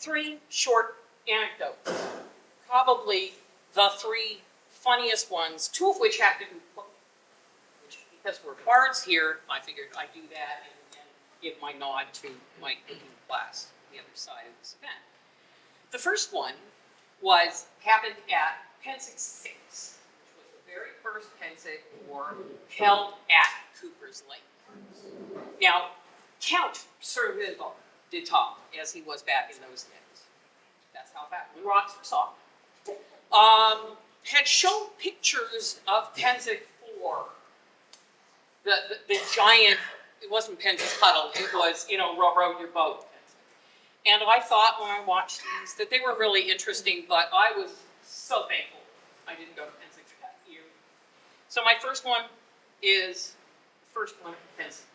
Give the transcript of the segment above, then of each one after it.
3 short anecdotes. Probably the 3 funniest ones, 2 of which have to do with cooking. Which, because we're bards here, I figured I'd do that and give my nod to my cooking class on the other side of this event. The first one happened at Pensick 6, which was the very first Pensick War held at Cooper's Lake. Now, Count Sir Vidal did talk as he was back in those days. That's how fat the rocks were soft. Had shown pictures of Pensick 4, the giant. It wasn't Pensick Puddle. It was, row your boat. And I thought when I watched these that they were really interesting, but I was so thankful I didn't go to Pensick for that year. So my first one is the first one at Pensick,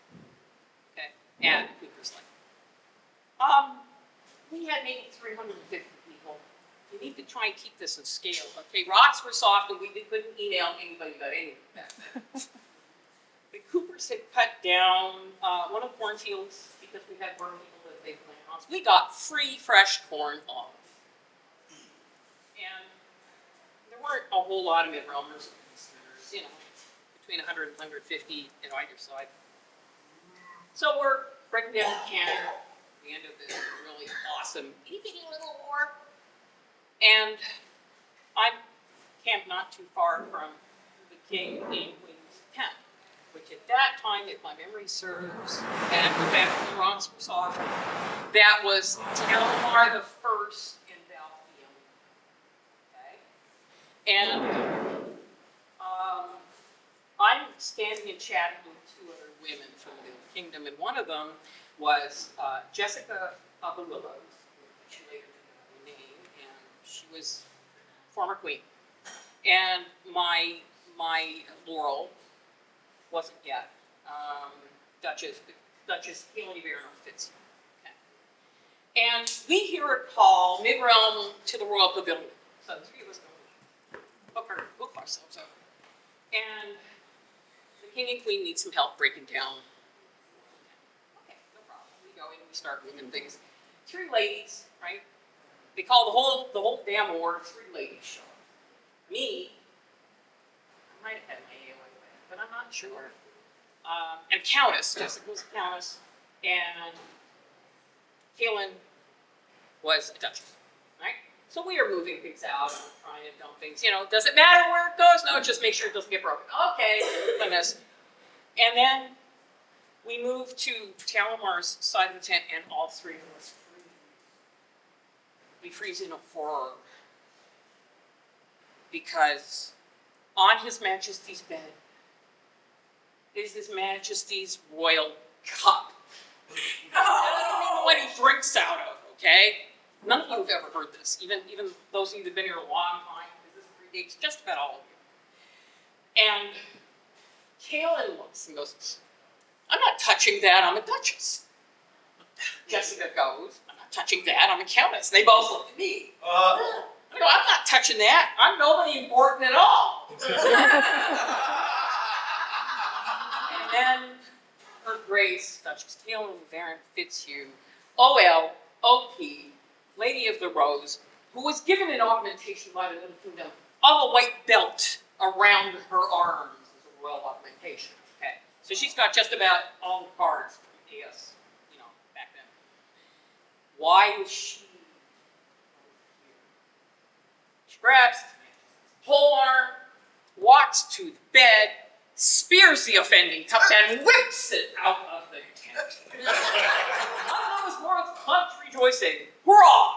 okay, at Cooper's Lake. We had maybe 350 people. You need to try and keep this in scale. Okay, rocks were soft and we couldn't email anybody about anything back then. The Coopers had cut down one of the cornfields because we had more people that they planted on. We got free fresh corn off. And there weren't a whole lot of mid-realmers, between 100 and 150 at either side. So we're breaking down the canyon at the end of this really awesome itty-bitty little war. And I'm camped not too far from the king and queen's tent, which at that time, if my memory serves, back when the rocks were soft, that was Æthelmearc the First in Valfium. Okay? And I'm standing and chatting with 2 other women from the kingdom, and one of them was Jessica of the Willows, which she later took the name, and she was former queen. And my Laurel wasn't yet. Duchess Æthelmearc fits. Okay. And we hear a call mid-realm to the royal pavilion. So the 3 of us go hook ourselves up. And the king and queen need some help breaking down. Okay, no problem. We go in, we start moving things. 3 ladies, right? They call the whole damn ward 3 ladies show up. Me, I might have had my ale anyway, but I'm not sure. And Countess, Jessica was a Countess, and Kaylin was a Duchess, right? So we are moving things out and trying to dump things. Does it matter where it goes? No, just make sure it doesn't get broken. Okay, goodness. And then we move to Æthelmearc's side of the tent, and all 3 of us freeze. We freeze in a horror. Because on His Majesty's bed is His Majesty's royal cup. I don't know what he drinks out of, okay? None of you have ever heard this, even those of you that have been here a long time, because this predates just about all of you. And Kaylin looks and goes, I'm not touching that, I'm a Duchess. Jessica goes, I'm not touching that, I'm a Countess. They both look at me. I go, I'm not touching that, I'm nobody important at all. And then Her Grace, Duchess Kaylin Varon Fitzhugh, OL-OP, Lady of the Rose, who was given an augmentation by the Little Kingdom of a white belt around her arms as a royal augmentation. Okay, so she's got just about all the cards from DS, back then. Why is she here? She grabs his whole arm, walks to the bed, spears the offending cup, and whips it out of the tent. I was more of hunt rejoicing. Hurrah!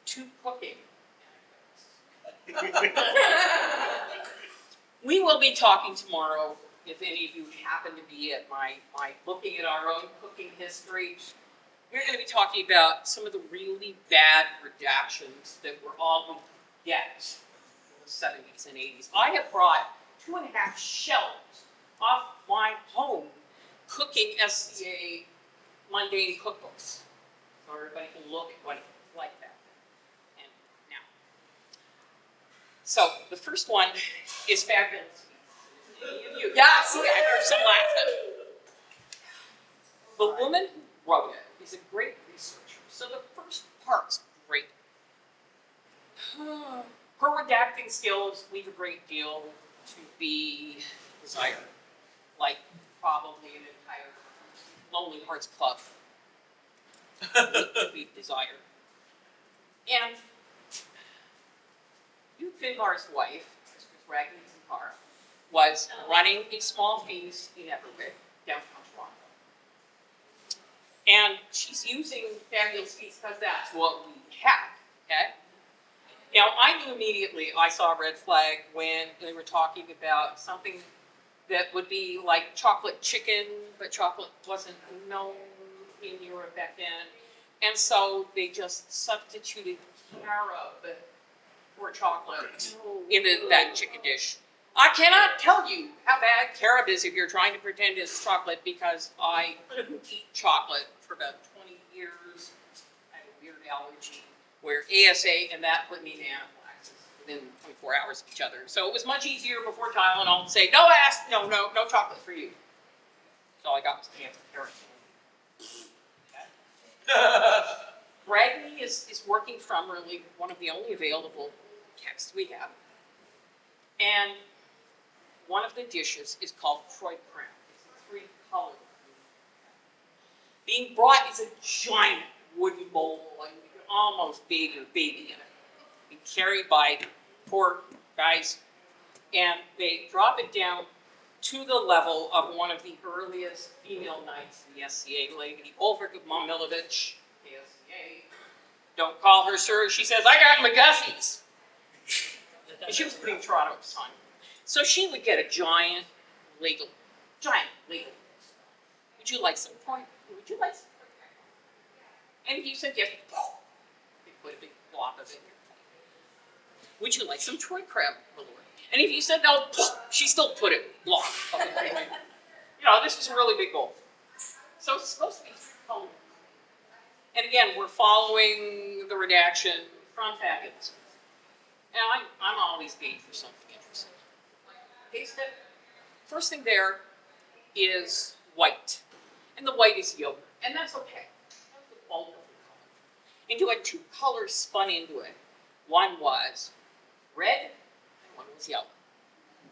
2 cooking. We will be talking tomorrow, if any of you happen to be at my looking at our own cooking history. We're going to be talking about some of the really bad redactions that we're all going to get in the 70s and 80s. I have brought 2.5 shelves off my home cooking SCA mundane cookbooks, so everybody can look at what it's like back then and now. So the first one is fabulous. Any of you? Yeah, see, I heard some laughing. The woman who wrote it is a great researcher. So the part's great. Her redacting skills leave a great deal to be desired. Like probably an entire Lonely Hearts Club to be desired. And Finbar's wife, Mistress Raggedy Tamara, was running a small feast in Everwick, downtown Toronto. And she's using fabulous feast because that's what we had, okay? Now, I knew immediately, I saw a red flag when they were talking about something that would be like chocolate chicken, but chocolate wasn't known in Europe back then. And so they just substituted carob for chocolate into that chicken dish. I cannot tell you how bad carob is if you're trying to pretend it's chocolate, because I couldn't eat chocolate for about 20 years. I had a weird allergy where ASA and that put me in anaphylaxis within 24 hours of each other. So it was much easier before Tylenol to say, no chocolate for you. So all I got was cans of carrot. Raggedy is working from really one of the only available texts we have. And one of the dishes is called Troy Crème. It's a 3-color. Being brought is a giant wooden bowl, like you can almost bathe your baby in it. Being carried by 4 guys, and they drop it down to the level of one of the earliest female knights in the SCA, Lady Ulrika Momilovich, SCA. Don't call her sir. She says, I got McGuffies. And she was putting Toronto at the time. So she would get a giant ladle. Would you like some corn? Would you like some corn? And if you said yes, they put a big blob of it in your plate. Would you like some Troy crab, my lord? And if you said no, she still put it blob of it. You know, this was a really big bowl. So it's supposed to be home. And again, we're following the redaction from Fabulous. And I'm always game for something interesting. Taste it. First thing there is white. And the white is yogurt. And that's okay. That's the bulk of the color. And you had 2 colors spun into it. One was red, and one was yellow.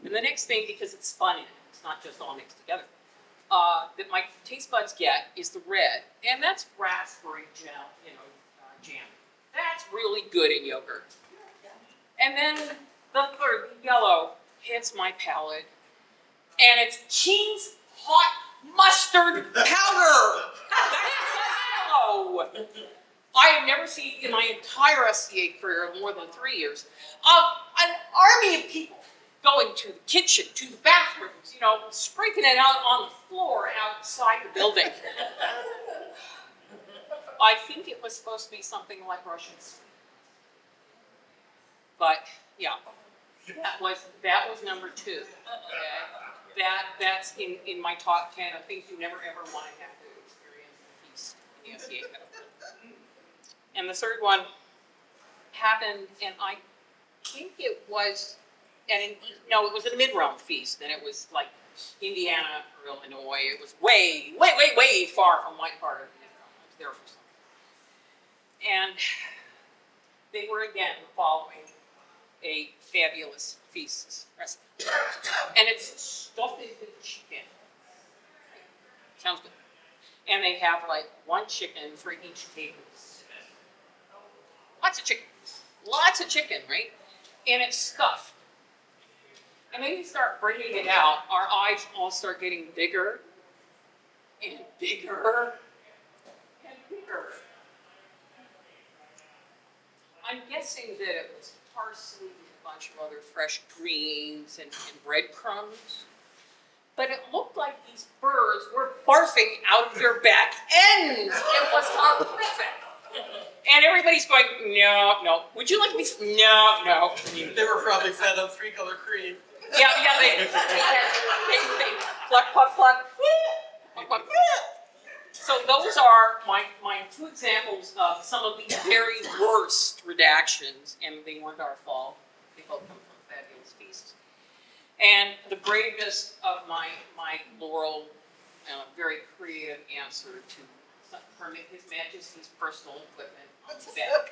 And the next thing, because it's spun in it, it's not just all mixed together, that my taste buds get is the red. And that's raspberry jam. That's really good in yogurt. And then the third, the yellow, hits my palate. And it's Keen's hot mustard powder. That's yellow. I have never seen in my entire SCA career of more than 3 years an army of people going to the kitchen, to the bathrooms, scraping it out on the floor outside the building. I think it was supposed to be something like Russian sweet. But yeah, that was number 2. Okay? That's in my top 10 of things you never ever want to have to experience a feast in the SCA category. And the third one happened, and I think it was it was a mid-realm feast, and it was like Indiana or Illinois. It was way far from my part of mid-realm. I was there for something. And they were again following a fabulous feast recipe. And it's stuffed with chicken. Sounds good. And they have like 1 chicken for each table. Lots of chicken, right? And it's stuffed. And then you start bringing it out, our eyes all start getting bigger and bigger and bigger. I'm guessing that it was parsley, a bunch of other fresh greens and breadcrumbs. But it looked like these birds were barfing out their back ends. It was horrific. And everybody's going, no. Would you like me? No. They were probably fed on 3-color cream. Yeah, they pluck. So those are my 2 examples of some of the very worst redactions, and they weren't our fault. They both come from Fabulous Feasts. And the bravest of my Laurel, very creative answer to His Majesty's personal equipment on the bed.